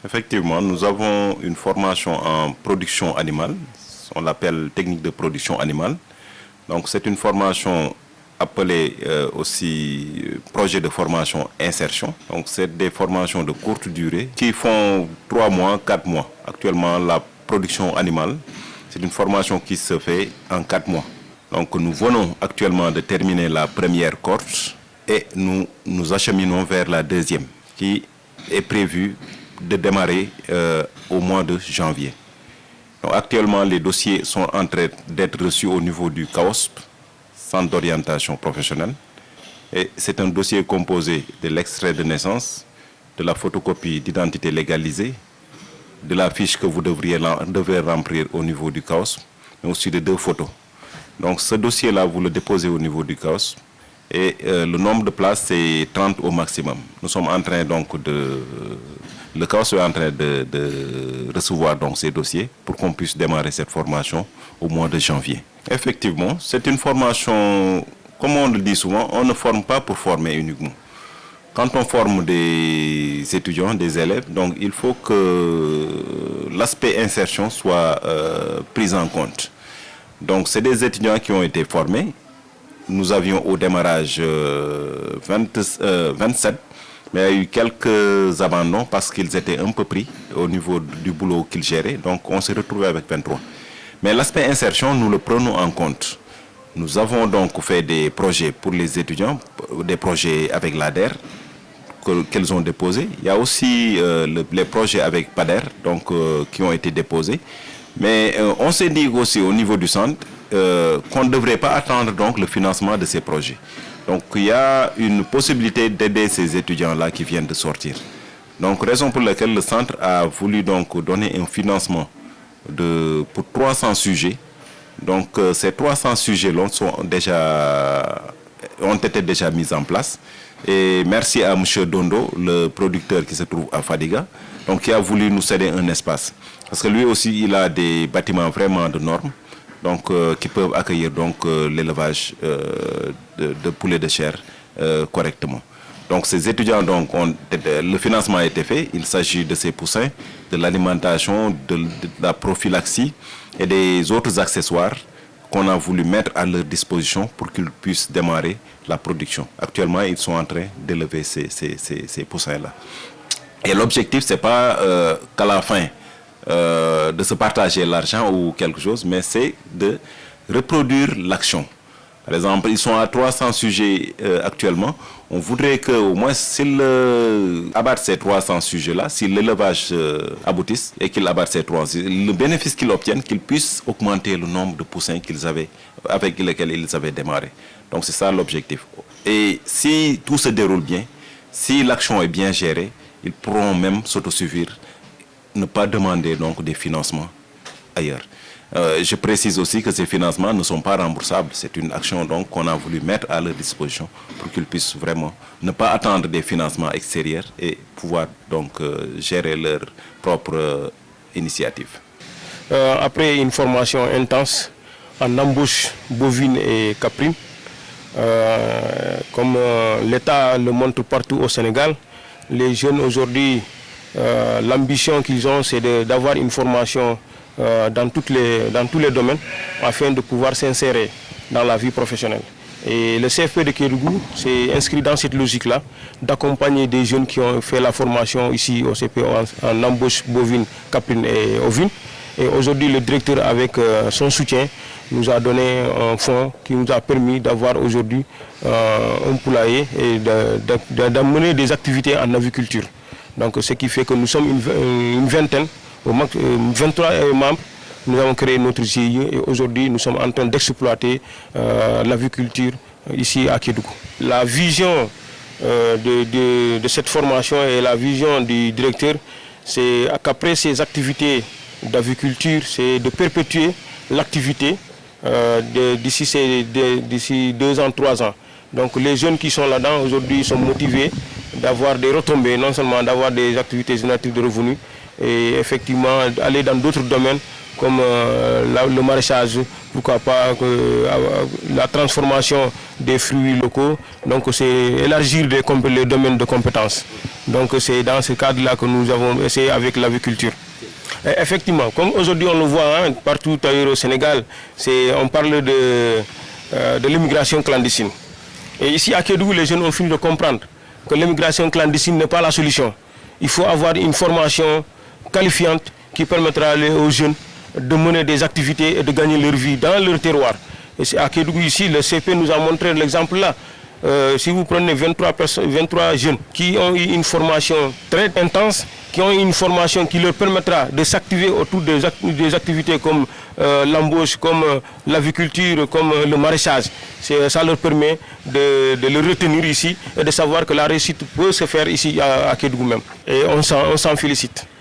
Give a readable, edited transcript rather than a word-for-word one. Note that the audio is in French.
Effectivement, nous avons une formation en production animale, on l'appelle technique de production animale. Donc c'est une formation appelée aussi projet de formation insertion. Donc c'est des formations de courte durée qui font 3 mois, 4 mois. Actuellement, la production animale, c'est une formation qui se fait en 4 mois. Donc nous venons actuellement de terminer la première cohorte et nous acheminons vers la deuxième qui est prévue de démarrer au mois de janvier. Donc, actuellement, les dossiers sont en train d'être reçus au niveau du CAOSP, Centre d'orientation professionnelle. Et c'est un dossier composé de l'extrait de naissance, de la photocopie d'identité légalisée, de la fiche que vous devez remplir au niveau du CAOSP, mais aussi de 2 photos. Donc ce dossier-là, vous le déposez au niveau du CAOSP. Et le nombre de places, c'est 30 au maximum. Nous sommes en train donc le CAOSP est en train de recevoir donc ces dossiers pour qu'on puisse démarrer cette formation au mois de janvier. Effectivement, c'est une formation, comme on le dit souvent, on ne forme pas pour former uniquement. Quand on forme des étudiants, des élèves, donc il faut que l'aspect insertion soit pris en compte. Donc c'est des étudiants qui ont été formés. Nous avions au démarrage 27, mais il y a eu quelques abandons parce qu'ils étaient un peu pris au niveau du boulot qu'ils géraient. Donc on s'est retrouvé avec 23. Mais l'aspect insertion, nous le prenons en compte. Nous avons donc fait des projets pour les étudiants, des projets avec l'ADER qu'elles ont déposés. Il y a aussi les projets avec PADER donc, qui ont été déposés. Mais on s'est dit aussi au niveau du centre qu'on ne devrait pas attendre donc, le financement de ces projets. Donc il y a une possibilité d'aider ces étudiants-là qui viennent de sortir. Donc raison pour laquelle le centre a voulu donc donner un financement pour 300 sujets. Donc ces 300 sujets-là ont été déjà mis en place. Et merci à M. Dondo, le producteur qui se trouve à Fadiga, donc qui a voulu nous céder un espace. Parce que lui aussi, il a des bâtiments vraiment de normes, donc qui peuvent accueillir donc l'élevage de poulets de chair correctement. Donc ces étudiants, donc, le financement a été fait. Il s'agit de ces poussins, de l'alimentation, de la prophylaxie et des autres accessoires qu'on a voulu mettre à leur disposition pour qu'ils puissent démarrer la production. Actuellement, ils sont en train d'élever ces poussins-là. Et l'objectif, ce n'est pas qu'à la fin de se partager l'argent ou quelque chose, mais c'est de reproduire l'action. Par exemple, ils sont à 300 sujets actuellement. On voudrait qu'au moins, s'ils abattent ces 300 sujets-là, si l'élevage aboutisse et qu'ils abattent ces 300, le bénéfice qu'ils obtiennent, qu'ils puissent augmenter le nombre de poussins avec lesquels ils avaient démarré. Donc c'est ça l'objectif. Et si tout se déroule bien, si l'action est bien gérée, ils pourront même s'autosuffire, ne pas demander donc des financements ailleurs. Je précise aussi que ces financements ne sont pas remboursables. C'est une action donc qu'on a voulu mettre à leur disposition pour qu'ils puissent vraiment ne pas attendre des financements extérieurs et pouvoir donc gérer leur propre initiative. Après une formation intense en embauche bovine et caprine, comme l'État le montre partout au Sénégal, les jeunes aujourd'hui, l'ambition qu'ils ont, c'est d'avoir une formation dans tous les domaines afin de pouvoir s'insérer dans la vie professionnelle. Et le CFP de Kédougou s'est inscrit dans cette logique-là, d'accompagner des jeunes qui ont fait la formation ici au CPO en embauche bovine, caprine et ovine. Et aujourd'hui, le directeur, avec son soutien, nous a donné un fonds qui nous a permis d'avoir aujourd'hui un poulailler et d'amener des activités en aviculture. Donc, ce qui fait que nous sommes une vingtaine, 23 membres. Nous avons créé notre GIE et aujourd'hui, nous sommes en train d'exploiter l'aviculture ici à Kédougou. La vision de cette formation et la vision du directeur, c'est qu'après ces activités d'aviculture, c'est de perpétuer l'activité d'ici 2 ans, 3 ans. Donc les jeunes qui sont là-dedans aujourd'hui sont motivés d'avoir des retombées, non seulement d'avoir des activités génératives de revenus, et effectivement aller dans d'autres domaines comme le maraîchage, pourquoi pas la transformation des fruits locaux. Donc c'est élargir les domaines de compétences. Donc c'est dans ce cadre-là que nous avons essayé avec l'aviculture. Effectivement, comme aujourd'hui on le voit partout ailleurs au Sénégal, on parle de l'immigration clandestine. Et ici à Kédougou, les jeunes ont fini de comprendre que l'immigration clandestine n'est pas la solution. Il faut avoir une formation qualifiante qui permettra aux jeunes de mener des activités et de gagner leur vie dans leur terroir. Et à Kédougou ici, le CP nous a montré l'exemple là. Si vous prenez 23 jeunes qui ont eu une formation très intense, qui ont eu une formation qui leur permettra de s'activer autour des activités comme l'embauche, comme l'aviculture, comme le maraîchage. Ça leur permet de le retenir ici et de savoir que la réussite peut se faire ici à Kédougou même. Et on s'en félicite.